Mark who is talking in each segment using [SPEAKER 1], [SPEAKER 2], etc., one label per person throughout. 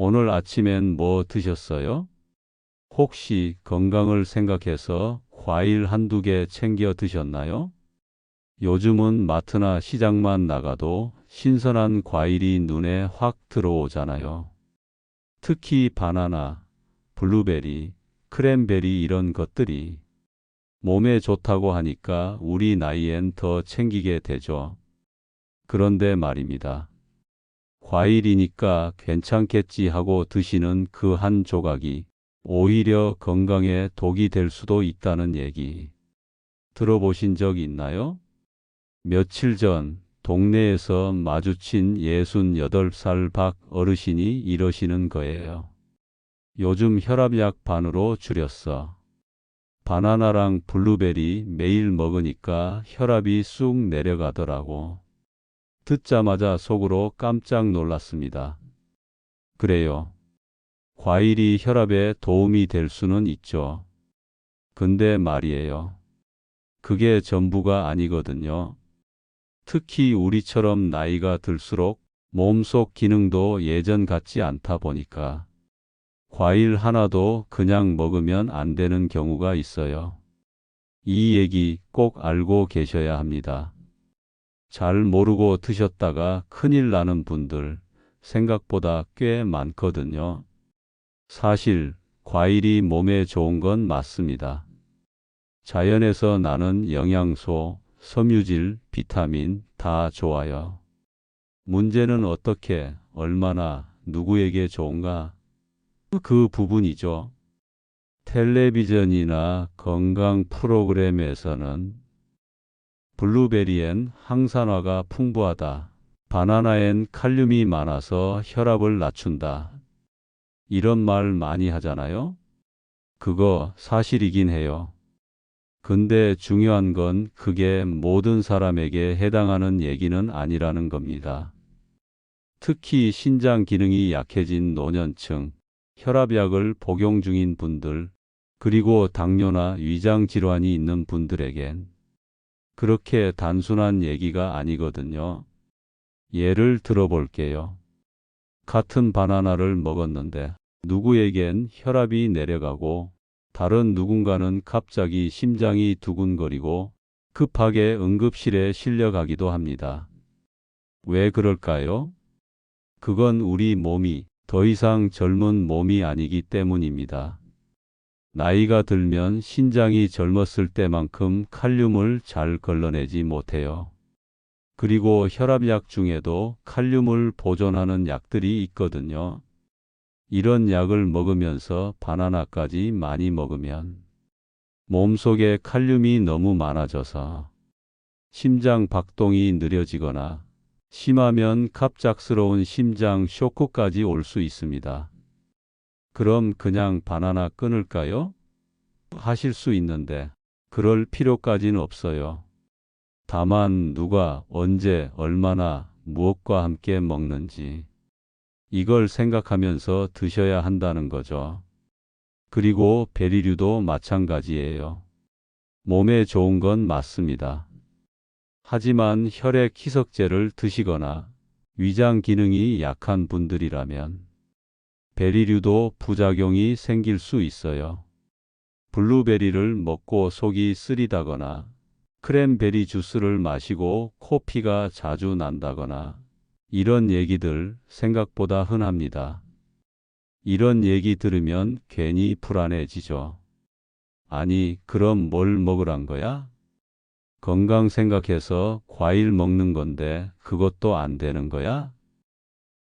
[SPEAKER 1] 오늘 아침엔 뭐 드셨어요? 혹시 건강을 생각해서 과일 한두 개 챙겨 드셨나요? 요즘은 마트나 시장만 나가도 신선한 과일이 눈에 확 들어오잖아요. 특히 바나나, 블루베리, 크랜베리 이런 것들이 몸에 좋다고 하니까 우리 나이엔 더 챙기게 되죠. 그런데 말입니다. 과일이니까 괜찮겠지 하고 드시는 그 한 조각이 오히려 건강에 독이 될 수도 있다는 얘기 들어보신 적 있나요? 며칠 전 동네에서 마주친 68살 박 어르신이 이러시는 거예요. 요즘 혈압약 반으로 줄였어. 바나나랑 블루베리 매일 먹으니까 혈압이 쑥 내려가더라고. 듣자마자 속으로 깜짝 놀랐습니다. 그래요. 과일이 혈압에 도움이 될 수는 있죠. 근데 말이에요. 그게 전부가 아니거든요. 특히 우리처럼 나이가 들수록 몸속 기능도 예전 같지 않다 보니까 과일 하나도 그냥 먹으면 안 되는 경우가 있어요. 이 얘기 꼭 알고 계셔야 합니다. 잘 모르고 드셨다가 큰일 나는 분들 생각보다 꽤 많거든요. 사실 과일이 몸에 좋은 건 맞습니다. 자연에서 나는 영양소, 섬유질, 비타민 다 좋아요. 문제는 어떻게, 얼마나, 누구에게 좋은가? 그 부분이죠. 텔레비전이나 건강 프로그램에서는 블루베리엔 항산화가 풍부하다. 바나나엔 칼륨이 많아서 혈압을 낮춘다. 이런 말 많이 하잖아요. 그거 사실이긴 해요. 근데 중요한 건 그게 모든 사람에게 해당하는 얘기는 아니라는 겁니다. 특히 신장 기능이 약해진 노년층, 혈압약을 복용 중인 분들, 그리고 당뇨나 위장 질환이 있는 분들에겐 그렇게 단순한 얘기가 아니거든요. 예를 들어볼게요. 같은 바나나를 먹었는데 누구에겐 혈압이 내려가고 다른 누군가는 갑자기 심장이 두근거리고 급하게 응급실에 실려가기도 합니다. 왜 그럴까요? 그건 우리 몸이 더 이상 젊은 몸이 아니기 때문입니다. 나이가 들면 신장이 젊었을 때만큼 칼륨을 잘 걸러내지 못해요. 그리고 혈압약 중에도 칼륨을 보존하는 약들이 있거든요. 이런 약을 먹으면서 바나나까지 많이 먹으면 몸속에 칼륨이 너무 많아져서 심장 박동이 느려지거나 심하면 갑작스러운 심장 쇼크까지 올 수 있습니다. 그럼 그냥 바나나 끊을까요? 하실 수 있는데 그럴 필요까지는 없어요. 다만 누가 언제 얼마나 무엇과 함께 먹는지 이걸 생각하면서 드셔야 한다는 거죠. 그리고 베리류도 마찬가지예요. 몸에 좋은 건 맞습니다. 하지만 혈액 희석제를 드시거나 위장 기능이 약한 분들이라면 베리류도 부작용이 생길 수 있어요. 블루베리를 먹고 속이 쓰리다거나 크랜베리 주스를 마시고 코피가 자주 난다거나 이런 얘기들 생각보다 흔합니다. 이런 얘기 들으면 괜히 불안해지죠. 아니, 그럼 뭘 먹으란 거야? 건강 생각해서 과일 먹는 건데 그것도 안 되는 거야?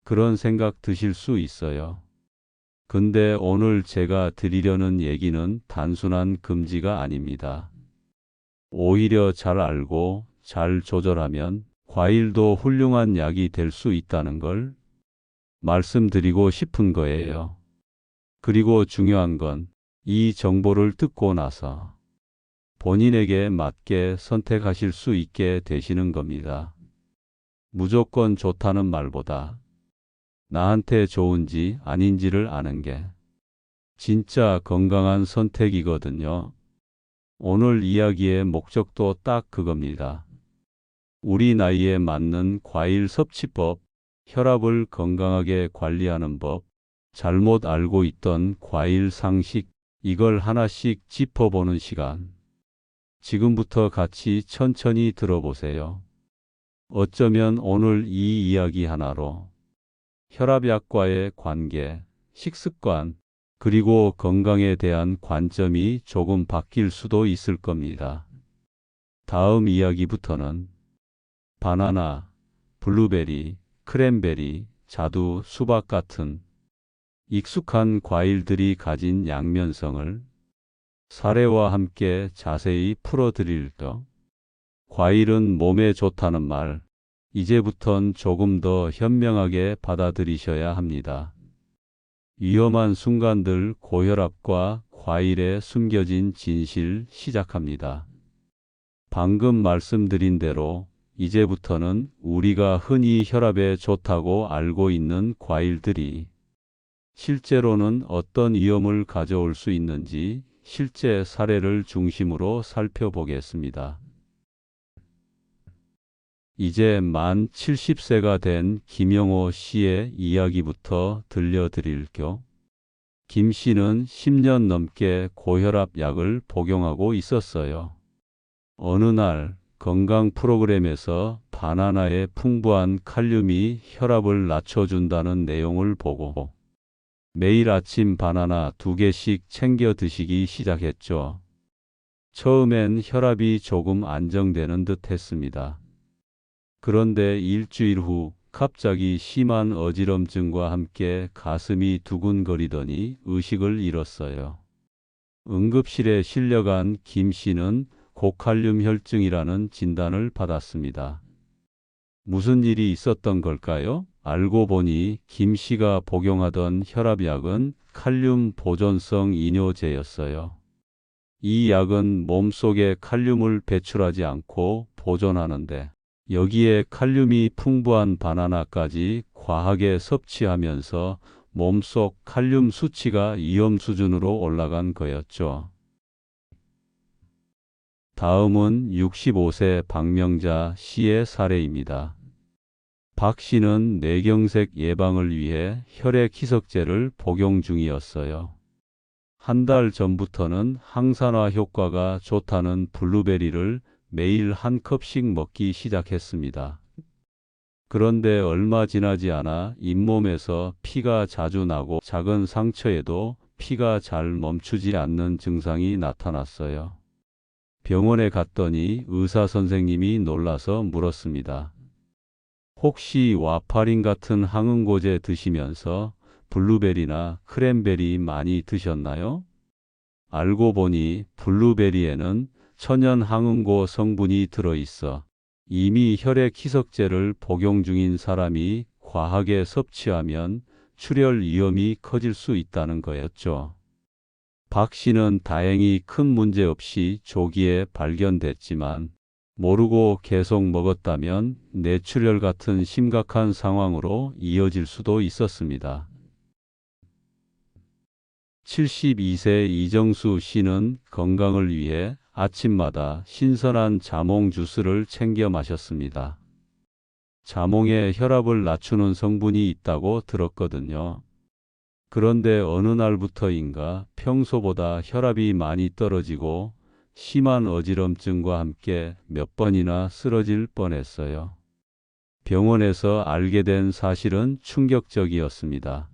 [SPEAKER 1] 그런 생각 드실 수 있어요. 근데 오늘 제가 드리려는 얘기는 단순한 금지가 아닙니다. 오히려 잘 알고 잘 조절하면 과일도 훌륭한 약이 될 수 있다는 걸 말씀드리고 싶은 거예요. 그리고 중요한 건 이 정보를 듣고 나서 본인에게 맞게 선택하실 수 있게 되시는 겁니다. 무조건 좋다는 말보다 나한테 좋은지 아닌지를 아는 게 진짜 건강한 선택이거든요. 오늘 이야기의 목적도 딱 그겁니다. 우리 나이에 맞는 과일 섭취법, 혈압을 건강하게 관리하는 법, 잘못 알고 있던 과일 상식, 이걸 하나씩 짚어보는 시간. 지금부터 같이 천천히 들어보세요. 어쩌면 오늘 이 이야기 하나로 혈압약과의 관계, 식습관, 그리고 건강에 대한 관점이 조금 바뀔 수도 있을 겁니다. 다음 이야기부터는 바나나, 블루베리, 크랜베리, 자두, 수박 같은 익숙한 과일들이 가진 양면성을 사례와 함께 자세히 풀어드릴게요. 과일은 몸에 좋다는 말, 이제부턴 조금 더 현명하게 받아들이셔야 합니다. 위험한 순간들, 고혈압과 과일에 숨겨진 진실 시작합니다. 방금 말씀드린 대로 이제부터는 우리가 흔히 혈압에 좋다고 알고 있는 과일들이 실제로는 어떤 위험을 가져올 수 있는지 실제 사례를 중심으로 살펴보겠습니다. 이제 만 70세가 된 김영호 씨의 이야기부터 들려드릴게요. 김 씨는 10년 넘게 고혈압 약을 복용하고 있었어요. 어느 날 건강 프로그램에서 바나나의 풍부한 칼륨이 혈압을 낮춰준다는 내용을 보고 매일 아침 바나나 2개씩 챙겨 드시기 시작했죠. 처음엔 혈압이 조금 안정되는 듯 했습니다. 그런데 일주일 후 갑자기 심한 어지럼증과 함께 가슴이 두근거리더니 의식을 잃었어요. 응급실에 실려간 김 씨는 고칼륨 혈증이라는 진단을 받았습니다. 무슨 일이 있었던 걸까요? 알고 보니 김 씨가 복용하던 혈압약은 칼륨 보존성 이뇨제였어요. 이 약은 몸속에 칼륨을 배출하지 않고 보존하는데 여기에 칼륨이 풍부한 바나나까지 과하게 섭취하면서 몸속 칼륨 수치가 위험 수준으로 올라간 거였죠. 다음은 65세 박명자 씨의 사례입니다. 박 씨는 뇌경색 예방을 위해 혈액 희석제를 복용 중이었어요. 한 달 전부터는 항산화 효과가 좋다는 블루베리를 매일 한 컵씩 먹기 시작했습니다. 그런데 얼마 지나지 않아 잇몸에서 피가 자주 나고 작은 상처에도 피가 잘 멈추지 않는 증상이 나타났어요. 병원에 갔더니 의사 선생님이 놀라서 물었습니다. 혹시 와파린 같은 항응고제 드시면서 블루베리나 크랜베리 많이 드셨나요? 알고 보니 블루베리에는 천연 항응고 성분이 들어있어 이미 혈액 희석제를 복용 중인 사람이 과하게 섭취하면 출혈 위험이 커질 수 있다는 거였죠. 박 씨는 다행히 큰 문제 없이 조기에 발견됐지만 모르고 계속 먹었다면 뇌출혈 같은 심각한 상황으로 이어질 수도 있었습니다. 72세 이정수 씨는 건강을 위해 아침마다 신선한 자몽 주스를 챙겨 마셨습니다. 자몽에 혈압을 낮추는 성분이 있다고 들었거든요. 그런데 어느 날부터인가 평소보다 혈압이 많이 떨어지고 심한 어지럼증과 함께 몇 번이나 쓰러질 뻔했어요. 병원에서 알게 된 사실은 충격적이었습니다.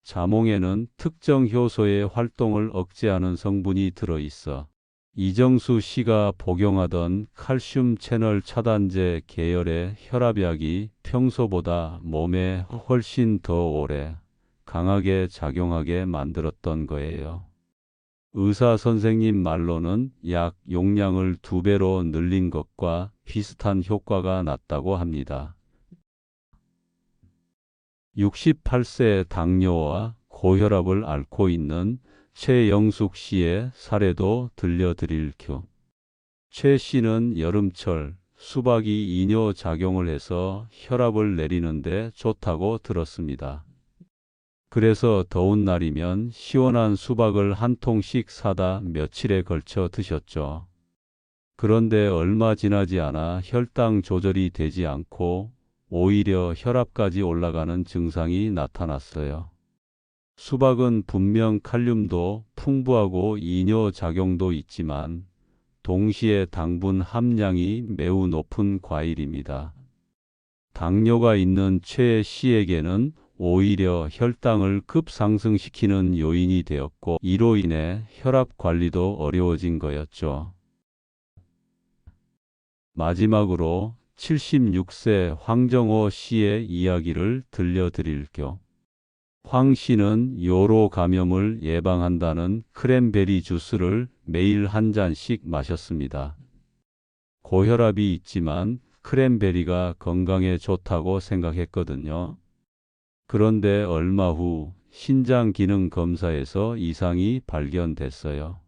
[SPEAKER 1] 자몽에는 특정 효소의 활동을 억제하는 성분이 들어있어 이정수 씨가 복용하던 칼슘 채널 차단제 계열의 혈압약이 평소보다 몸에 훨씬 더 오래 강하게 작용하게 만들었던 거예요. 의사 선생님 말로는 약 용량을 2배로 늘린 것과 비슷한 효과가 났다고 합니다. 68세 당뇨와 고혈압을 앓고 있는 최영숙 씨의 사례도 들려드릴게요. 최 씨는 여름철 수박이 이뇨작용을 해서 혈압을 내리는데 좋다고 들었습니다. 그래서 더운 날이면 시원한 수박을 한 통씩 사다 며칠에 걸쳐 드셨죠. 그런데 얼마 지나지 않아 혈당 조절이 되지 않고 오히려 혈압까지 올라가는 증상이 나타났어요. 수박은 분명 칼륨도 풍부하고 이뇨 작용도 있지만 동시에 당분 함량이 매우 높은 과일입니다. 당뇨가 있는 최 씨에게는 오히려 혈당을 급상승시키는 요인이 되었고 이로 인해 혈압 관리도 어려워진 거였죠. 마지막으로 76세 황정호 씨의 이야기를 들려드릴게요. 황 씨는 요로 감염을 예방한다는 크랜베리 주스를 매일 한 잔씩 마셨습니다. 고혈압이 있지만 크랜베리가 건강에 좋다고 생각했거든요. 그런데 얼마 후 신장 기능 검사에서 이상이 발견됐어요.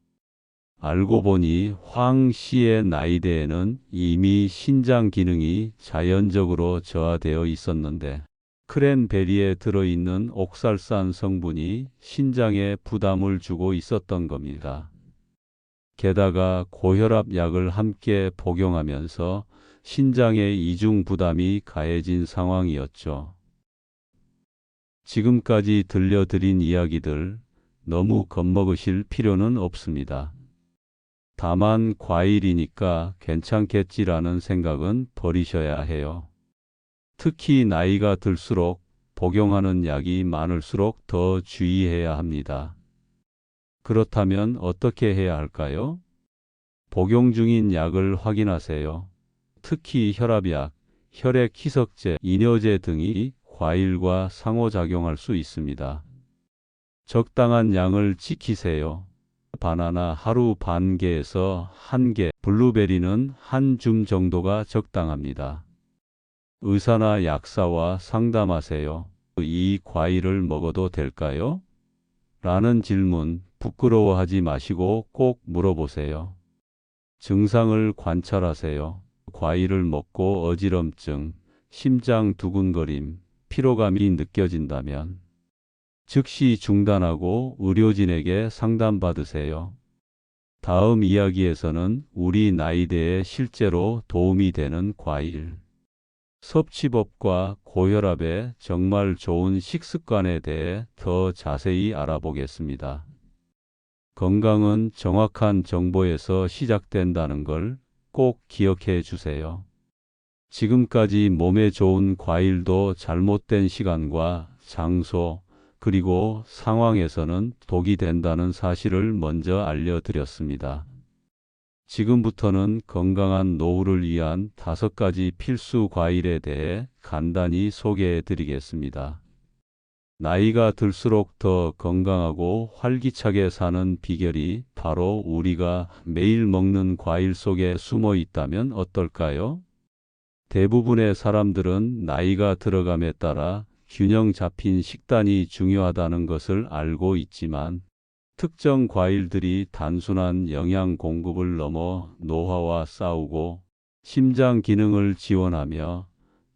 [SPEAKER 1] 알고 보니 황 씨의 나이대에는 이미 신장 기능이 자연적으로 저하되어 있었는데 크랜베리에 들어있는 옥살산 성분이 신장에 부담을 주고 있었던 겁니다. 게다가 고혈압 약을 함께 복용하면서 신장의 이중 부담이 가해진 상황이었죠. 지금까지 들려드린 이야기들 너무 겁먹으실 필요는 없습니다. 다만 과일이니까 괜찮겠지라는 생각은 버리셔야 해요. 특히 나이가 들수록 복용하는 약이 많을수록 더 주의해야 합니다. 그렇다면 어떻게 해야 할까요? 복용 중인 약을 확인하세요. 특히 혈압약, 혈액 희석제, 이뇨제 등이 과일과 상호작용할 수 있습니다. 적당한 양을 지키세요. 바나나 하루 반 개에서 한 개, 블루베리는 한 줌 정도가 적당합니다. 의사나 약사와 상담하세요. 이 과일을 먹어도 될까요? 라는 질문 부끄러워하지 마시고 꼭 물어보세요. 증상을 관찰하세요. 과일을 먹고 어지럼증, 심장 두근거림, 피로감이 느껴진다면 즉시 중단하고 의료진에게 상담받으세요. 다음 이야기에서는 우리 나이대에 실제로 도움이 되는 과일, 섭취법과 고혈압에 정말 좋은 식습관에 대해 더 자세히 알아보겠습니다. 건강은 정확한 정보에서 시작된다는 걸 꼭 기억해 주세요. 지금까지 몸에 좋은 과일도 잘못된 시간과 장소, 그리고 상황에서는 독이 된다는 사실을 먼저 알려드렸습니다. 지금부터는 건강한 노후를 위한 5가지 필수 과일에 대해 간단히 소개해 드리겠습니다. 나이가 들수록 더 건강하고 활기차게 사는 비결이 바로 우리가 매일 먹는 과일 속에 숨어 있다면 어떨까요? 대부분의 사람들은 나이가 들어감에 따라 균형 잡힌 식단이 중요하다는 것을 알고 있지만 특정 과일들이 단순한 영양 공급을 넘어 노화와 싸우고 심장 기능을 지원하며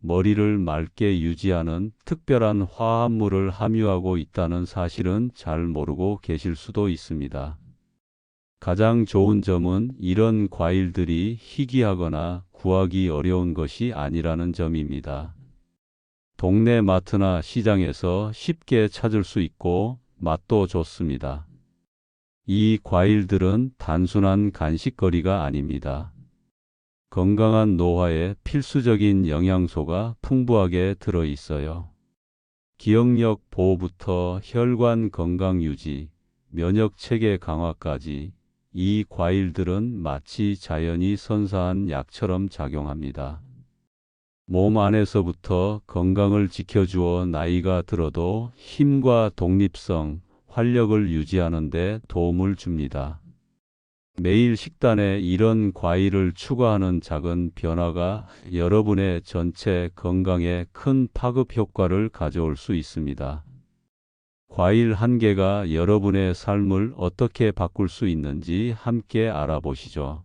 [SPEAKER 1] 머리를 맑게 유지하는 특별한 화합물을 함유하고 있다는 사실은 잘 모르고 계실 수도 있습니다. 가장 좋은 점은 이런 과일들이 희귀하거나 구하기 어려운 것이 아니라는 점입니다. 동네 마트나 시장에서 쉽게 찾을 수 있고 맛도 좋습니다. 이 과일들은 단순한 간식거리가 아닙니다. 건강한 노화에 필수적인 영양소가 풍부하게 들어 있어요. 기억력 보호부터 혈관 건강 유지, 면역 체계 강화까지 이 과일들은 마치 자연이 선사한 약처럼 작용합니다. 몸 안에서부터 건강을 지켜주어 나이가 들어도 힘과 독립성, 활력을 유지하는 데 도움을 줍니다. 매일 식단에 이런 과일을 추가하는 작은 변화가 여러분의 전체 건강에 큰 파급 효과를 가져올 수 있습니다. 과일 한 개가 여러분의 삶을 어떻게 바꿀 수 있는지 함께 알아보시죠.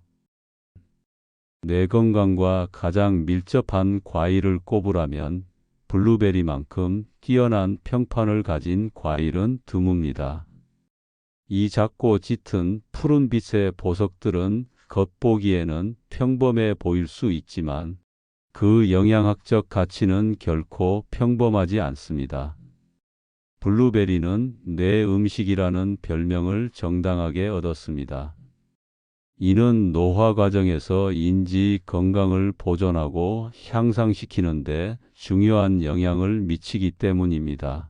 [SPEAKER 1] 뇌 건강과 가장 밀접한 과일을 꼽으라면 블루베리만큼 뛰어난 평판을 가진 과일은 드뭅니다. 이 작고 짙은 푸른빛의 보석들은 겉보기에는 평범해 보일 수 있지만 그 영양학적 가치는 결코 평범하지 않습니다. 블루베리는 뇌 음식이라는 별명을 정당하게 얻었습니다. 이는 노화 과정에서 인지 건강을 보존하고 향상시키는 데 중요한 영향을 미치기 때문입니다.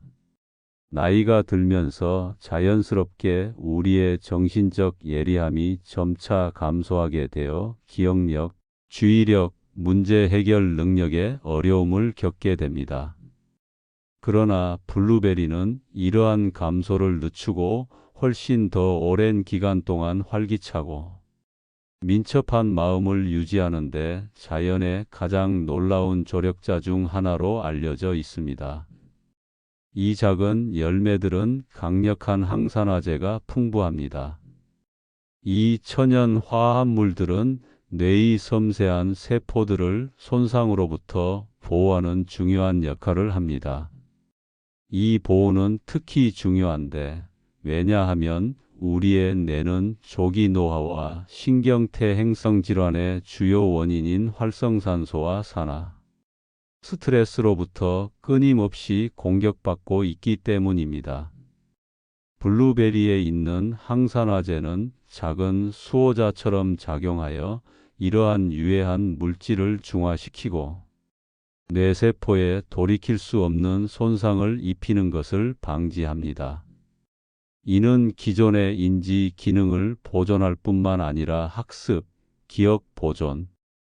[SPEAKER 1] 나이가 들면서 자연스럽게 우리의 정신적 예리함이 점차 감소하게 되어 기억력, 주의력, 문제 해결 능력에 어려움을 겪게 됩니다. 그러나 블루베리는 이러한 감소를 늦추고 훨씬 더 오랜 기간 동안 활기차고 민첩한 마음을 유지하는 데 자연의 가장 놀라운 조력자 중 하나로 알려져 있습니다. 이 작은 열매들은 강력한 항산화제가 풍부합니다. 이 천연 화합물들은 뇌의 섬세한 세포들을 손상으로부터 보호하는 중요한 역할을 합니다. 이 보호는 특히 중요한데, 왜냐하면 우리의 뇌는 조기 노화와 신경퇴 행성 질환의 주요 원인인 활성산소와 산화, 스트레스로부터 끊임없이 공격받고 있기 때문입니다. 블루베리에 있는 항산화제는 작은 수호자처럼 작용하여 이러한 유해한 물질을 중화시키고 뇌세포에 돌이킬 수 없는 손상을 입히는 것을 방지합니다. 이는 기존의 인지 기능을 보존할 뿐만 아니라 학습, 기억 보존,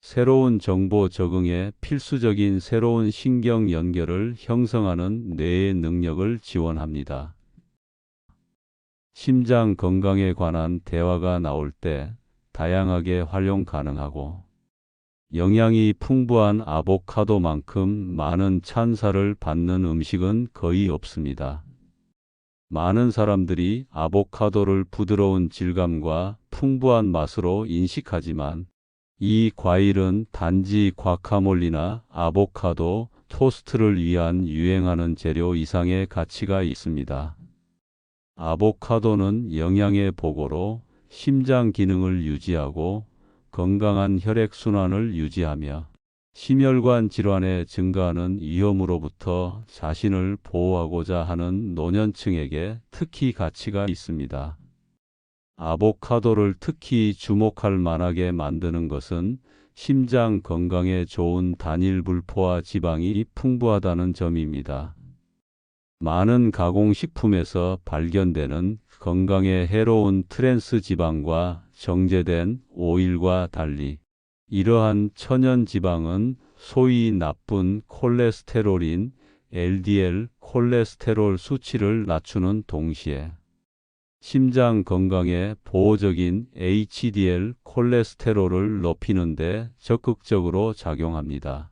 [SPEAKER 1] 새로운 정보 적응에 필수적인 새로운 신경 연결을 형성하는 뇌의 능력을 지원합니다. 심장 건강에 관한 대화가 나올 때 다양하게 활용 가능하고 영양이 풍부한 아보카도만큼 많은 찬사를 받는 음식은 거의 없습니다. 많은 사람들이 아보카도를 부드러운 질감과 풍부한 맛으로 인식하지만 이 과일은 단지 과카몰리나 아보카도 토스트를 위한 유행하는 재료 이상의 가치가 있습니다. 아보카도는 영양의 보고로 심장 기능을 유지하고 건강한 혈액순환을 유지하며 심혈관 질환의 증가하는 위험으로부터 자신을 보호하고자 하는 노년층에게 특히 가치가 있습니다. 아보카도를 특히 주목할 만하게 만드는 것은 심장 건강에 좋은 단일 불포화 지방이 풍부하다는 점입니다. 많은 가공식품에서 발견되는 건강에 해로운 트랜스 지방과 정제된 오일과 달리 이러한 천연 지방은 소위 나쁜 콜레스테롤인 LDL 콜레스테롤 수치를 낮추는 동시에 심장 건강에 보호적인 HDL 콜레스테롤을 높이는 데 적극적으로 작용합니다.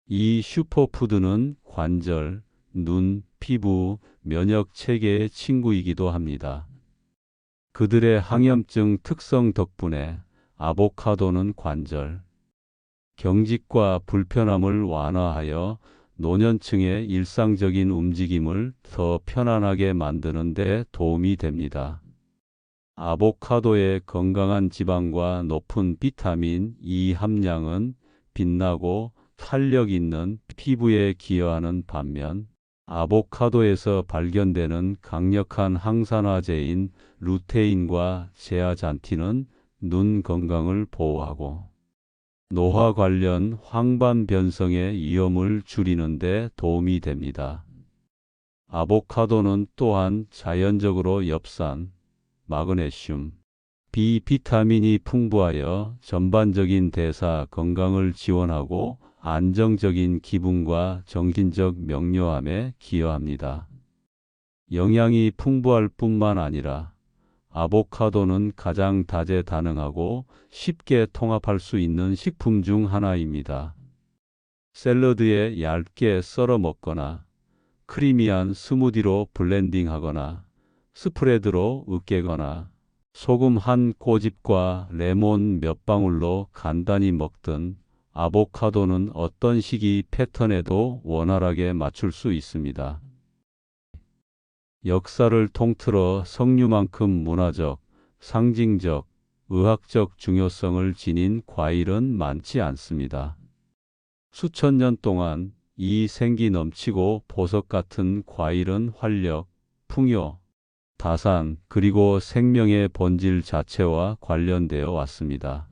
[SPEAKER 1] 이 슈퍼푸드는 관절, 눈, 피부, 면역 체계의 친구이기도 합니다. 그들의 항염증 특성 덕분에 아보카도는 관절, 경직과 불편함을 완화하여 노년층의 일상적인 움직임을 더 편안하게 만드는 데 도움이 됩니다. 아보카도의 건강한 지방과 높은 비타민 E 함량은 빛나고 탄력 있는 피부에 기여하는 반면 아보카도에서 발견되는 강력한 항산화제인 루테인과 제아잔틴은 눈 건강을 보호하고 노화 관련 황반 변성의 위험을 줄이는 데 도움이 됩니다. 아보카도는 또한 자연적으로 엽산, 마그네슘, 비타민이 풍부하여 전반적인 대사 건강을 지원하고 안정적인 기분과 정신적 명료함에 기여합니다. 영양이 풍부할 뿐만 아니라 아보카도는 가장 다재다능하고 쉽게 통합할 수 있는 식품 중 하나입니다. 샐러드에 얇게 썰어 먹거나 크리미한 스무디로 블렌딩하거나 스프레드로 으깨거나 소금 한 꼬집과 레몬 몇 방울로 간단히 먹든 아보카도는 어떤 식이 패턴에도 원활하게 맞출 수 있습니다. 역사를 통틀어 석류만큼 문화적, 상징적, 의학적 중요성을 지닌 과일은 많지 않습니다. 수천 년 동안 이 생기 넘치고 보석 같은 과일은 활력, 풍요, 다산, 그리고 생명의 본질 자체와 관련되어 왔습니다.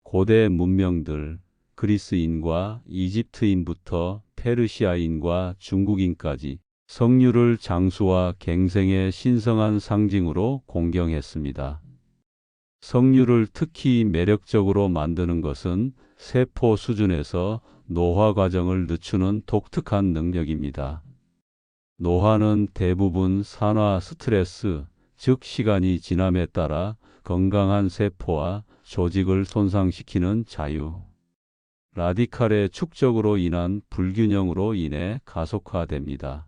[SPEAKER 1] 고대 문명들, 그리스인과 이집트인부터 페르시아인과 중국인까지 석류를 장수와 갱생의 신성한 상징으로 공경했습니다. 석류를 특히 매력적으로 만드는 것은 세포 수준에서 노화 과정을 늦추는 독특한 능력입니다. 노화는 대부분 산화 스트레스, 즉 시간이 지남에 따라 건강한 세포와 조직을 손상시키는 자유, 라디칼의 축적으로 인한 불균형으로 인해 가속화됩니다.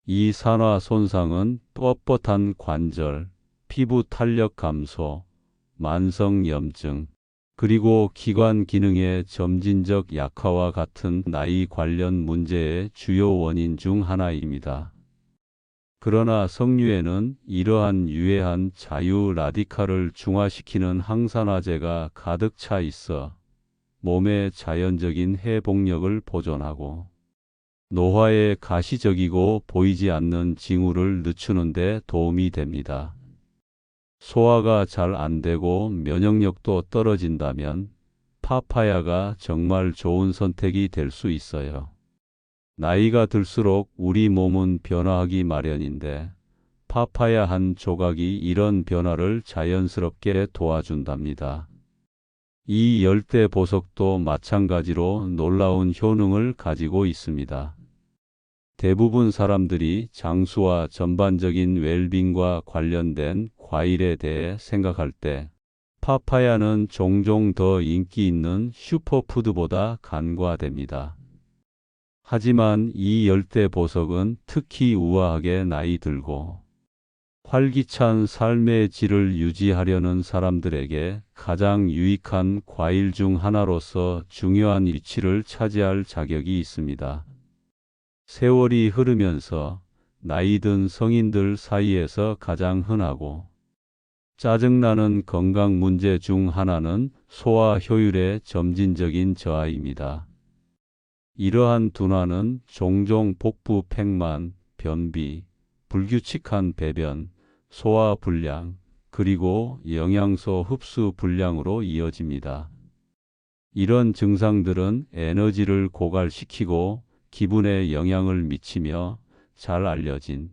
[SPEAKER 1] 이 산화 손상은 뻣뻣한 관절, 피부 탄력 감소, 만성염증, 그리고 기관 기능의 점진적 약화와 같은 나이 관련 문제의 주요 원인 중 하나입니다. 그러나 석류에는 이러한 유해한 자유 라디칼을 중화시키는 항산화제가 가득 차 있어 몸의 자연적인 회복력을 보존하고 노화의 가시적이고 보이지 않는 징후를 늦추는 데 도움이 됩니다. 소화가 잘 안 되고 면역력도 떨어진다면 파파야가 정말 좋은 선택이 될 수 있어요. 나이가 들수록 우리 몸은 변화하기 마련인데 파파야 한 조각이 이런 변화를 자연스럽게 도와준답니다. 이 열대 보석도 마찬가지로 놀라운 효능을 가지고 있습니다. 대부분 사람들이 장수와 전반적인 웰빙과 관련된 과일에 대해 생각할 때 파파야는 종종 더 인기 있는 슈퍼푸드보다 간과됩니다. 하지만 이 열대 보석은 특히 우아하게 나이 들고 활기찬 삶의 질을 유지하려는 사람들에게 가장 유익한 과일 중 하나로서 중요한 위치를 차지할 자격이 있습니다. 세월이 흐르면서 나이 든 성인들 사이에서 가장 흔하고 짜증나는 건강 문제 중 하나는 소화 효율의 점진적인 저하입니다. 이러한 둔화는 종종 복부 팽만, 변비, 불규칙한 배변, 소화 불량, 그리고 영양소 흡수 불량으로 이어집니다. 이런 증상들은 에너지를 고갈시키고 기분에 영향을 미치며 잘 알려진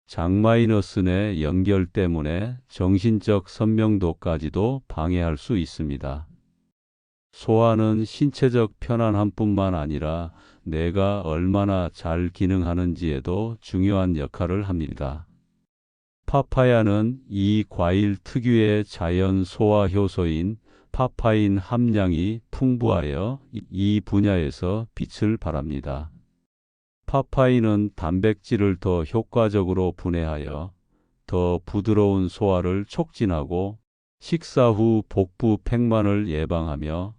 [SPEAKER 1] 장마이너스 연결 때문에 정신적 선명도까지도 방해할 수 있습니다. 소화는 신체적 편안함뿐만 아니라 뇌가 얼마나 잘 기능하는지에도 중요한 역할을 합니다. 파파야는 이 과일 특유의 자연 소화 효소인 파파인 함량이 풍부하여 이 분야에서 빛을 발합니다. 파파인은 단백질을 더 효과적으로 분해하여 더 부드러운 소화를 촉진하고 식사 후 복부 팽만을 예방하며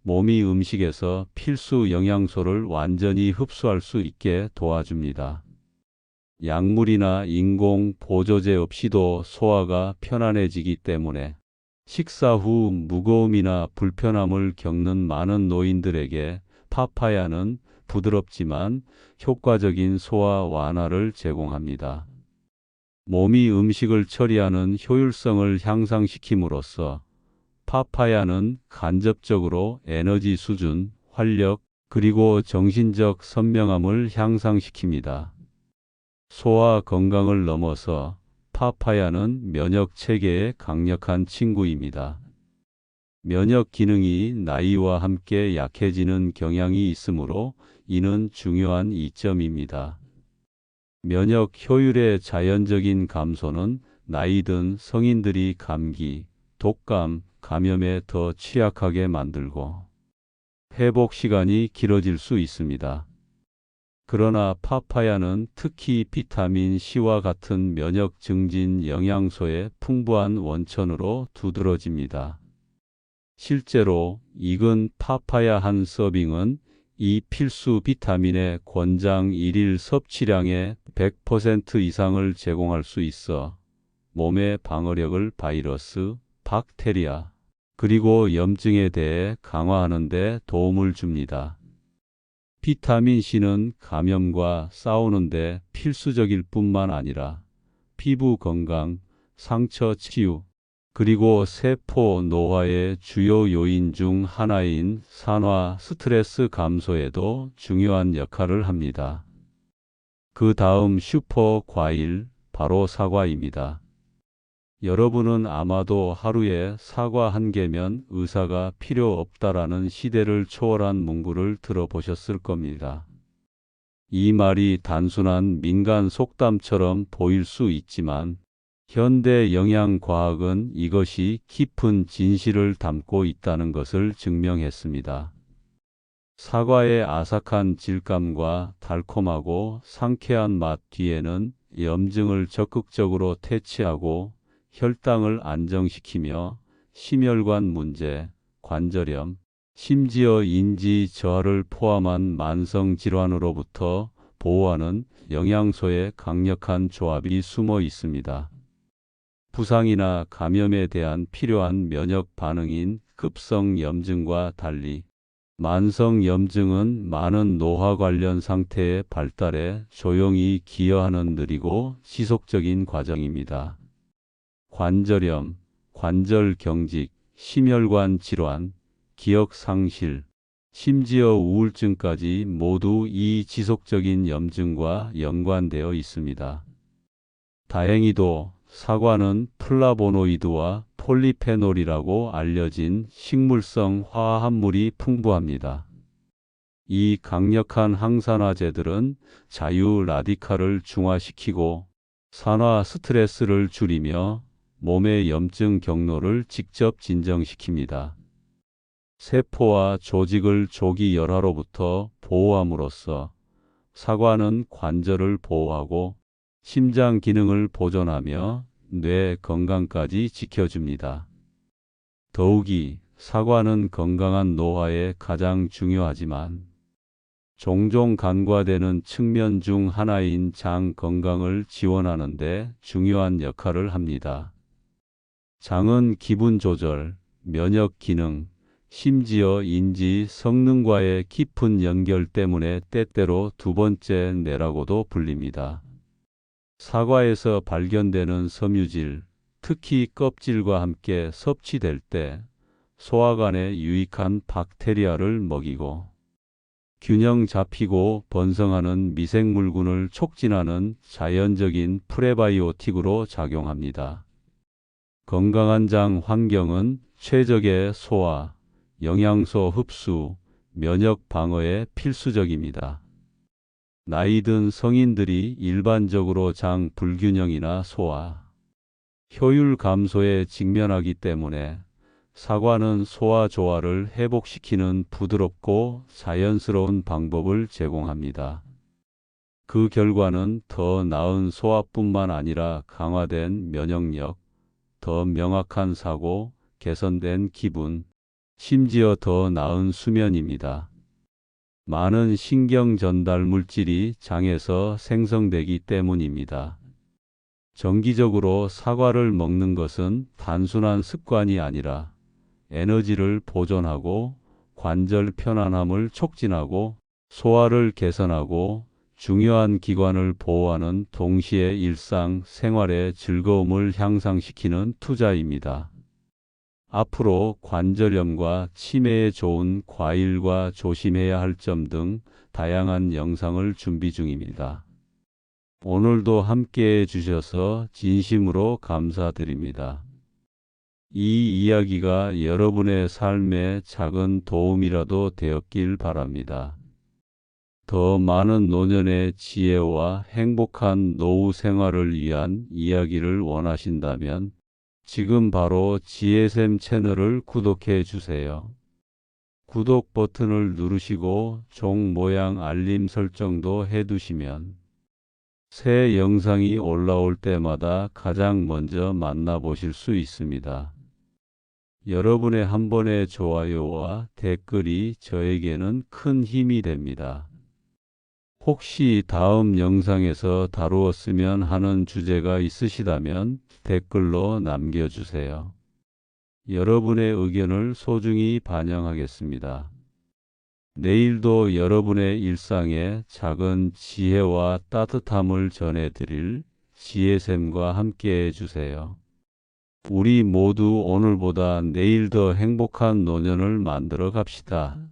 [SPEAKER 1] 몸이 음식에서 필수 영양소를 완전히 흡수할 수 있게 도와줍니다. 약물이나 인공 보조제 없이도 소화가 편안해지기 때문에 식사 후 무거움이나 불편함을 겪는 많은 노인들에게 파파야는 부드럽지만 효과적인 소화 완화를 제공합니다. 몸이 음식을 처리하는 효율성을 향상시킴으로써 파파야는 간접적으로 에너지 수준, 활력, 그리고 정신적 선명함을 향상시킵니다. 소화 건강을 넘어서 파파야는 면역 체계의 강력한 친구입니다. 면역 기능이 나이와 함께 약해지는 경향이 있으므로 이는 중요한 이점입니다. 면역 효율의 자연적인 감소는 나이 든 성인들이 감기, 독감, 감염에 더 취약하게 만들고 회복 시간이 길어질 수 있습니다. 그러나 파파야는 특히 비타민 C와 같은 면역 증진 영양소의 풍부한 원천으로 두드러집니다. 실제로 익은 파파야 한 서빙은 이 필수 비타민의 권장 1일 섭취량의 100% 이상을 제공할 수 있어 몸의 방어력을 바이러스, 박테리아, 그리고 염증에 대해 강화하는 데 도움을 줍니다. 비타민C는 감염과 싸우는데 필수적일 뿐만 아니라 피부 건강, 상처 치유, 그리고 세포 노화의 주요 요인 중 하나인 산화 스트레스 감소에도 중요한 역할을 합니다. 그 다음 슈퍼 과일, 바로 사과입니다. 여러분은 아마도 하루에 사과 한 개면 의사가 필요 없다라는 시대를 초월한 문구를 들어보셨을 겁니다. 이 말이 단순한 민간 속담처럼 보일 수 있지만 현대 영양과학은 이것이 깊은 진실을 담고 있다는 것을 증명했습니다. 사과의 아삭한 질감과 달콤하고 상쾌한 맛 뒤에는 염증을 적극적으로 퇴치하고 혈당을 안정시키며 심혈관 문제, 관절염, 심지어 인지 저하를 포함한 만성 질환으로부터 보호하는 영양소의 강력한 조합이 숨어 있습니다. 부상이나 감염에 대한 필요한 면역 반응인 급성 염증과 달리 만성 염증은 많은 노화 관련 상태의 발달에 조용히 기여하는 느리고 지속적인 과정입니다. 관절염, 관절 경직, 심혈관 질환, 기억 상실, 심지어 우울증까지 모두 이 지속적인 염증과 연관되어 있습니다. 다행히도 사과는 플라보노이드와 폴리페놀이라고 알려진 식물성 화합물이 풍부합니다. 이 강력한 항산화제들은 자유 라디칼을 중화시키고 산화 스트레스를 줄이며 몸의 염증 경로를 직접 진정시킵니다. 세포와 조직을 조기 열화로부터 보호함으로써 사과는 관절을 보호하고 심장 기능을 보존하며 뇌 건강까지 지켜줍니다. 더욱이 사과는 건강한 노화에 가장 중요하지만 종종 간과되는 측면 중 하나인 장 건강을 지원하는 데 중요한 역할을 합니다. 장은 기분 조절, 면역 기능, 심지어 인지 성능과의 깊은 연결 때문에 때때로 두 번째 뇌라고도 불립니다. 사과에서 발견되는 섬유질, 특히 껍질과 함께 섭취될 때 소화관에 유익한 박테리아를 먹이고 균형 잡히고 번성하는 미생물군을 촉진하는 자연적인 프레바이오틱으로 작용합니다. 건강한 장 환경은 최적의 소화, 영양소 흡수, 면역 방어에 필수적입니다. 나이 든 성인들이 일반적으로 장 불균형이나 소화, 효율 감소에 직면하기 때문에 사과는 소화 조화를 회복시키는 부드럽고 자연스러운 방법을 제공합니다. 그 결과는 더 나은 소화뿐만 아니라 강화된 면역력, 더 명확한 사고, 개선된 기분, 심지어 더 나은 수면입니다. 많은 신경 전달 물질이 장에서 생성되기 때문입니다. 정기적으로 사과를 먹는 것은 단순한 습관이 아니라 에너지를 보존하고 관절 편안함을 촉진하고 소화를 개선하고 중요한 기관을 보호하는 동시에 일상 생활의 즐거움을 향상시키는 투자입니다. 앞으로 관절염과 치매에 좋은 과일과 조심해야 할 점 등 다양한 영상을 준비 중입니다. 오늘도 함께해 주셔서 진심으로 감사드립니다. 이 이야기가 여러분의 삶에 작은 도움이라도 되었길 바랍니다. 더 많은 노년의 지혜와 행복한 노후 생활을 위한 이야기를 원하신다면 지금 바로 지혜샘 채널을 구독해 주세요. 구독 버튼을 누르시고 종 모양 알림 설정도 해두시면 새 영상이 올라올 때마다 가장 먼저 만나보실 수 있습니다. 여러분의 한 번의 좋아요와 댓글이 저에게는 큰 힘이 됩니다. 혹시 다음 영상에서 다루었으면 하는 주제가 있으시다면 댓글로 남겨주세요. 여러분의 의견을 소중히 반영하겠습니다. 내일도 여러분의 일상에 작은 지혜와 따뜻함을 전해드릴 지혜샘과 함께 해주세요. 우리 모두 오늘보다 내일 더 행복한 노년을 만들어 갑시다.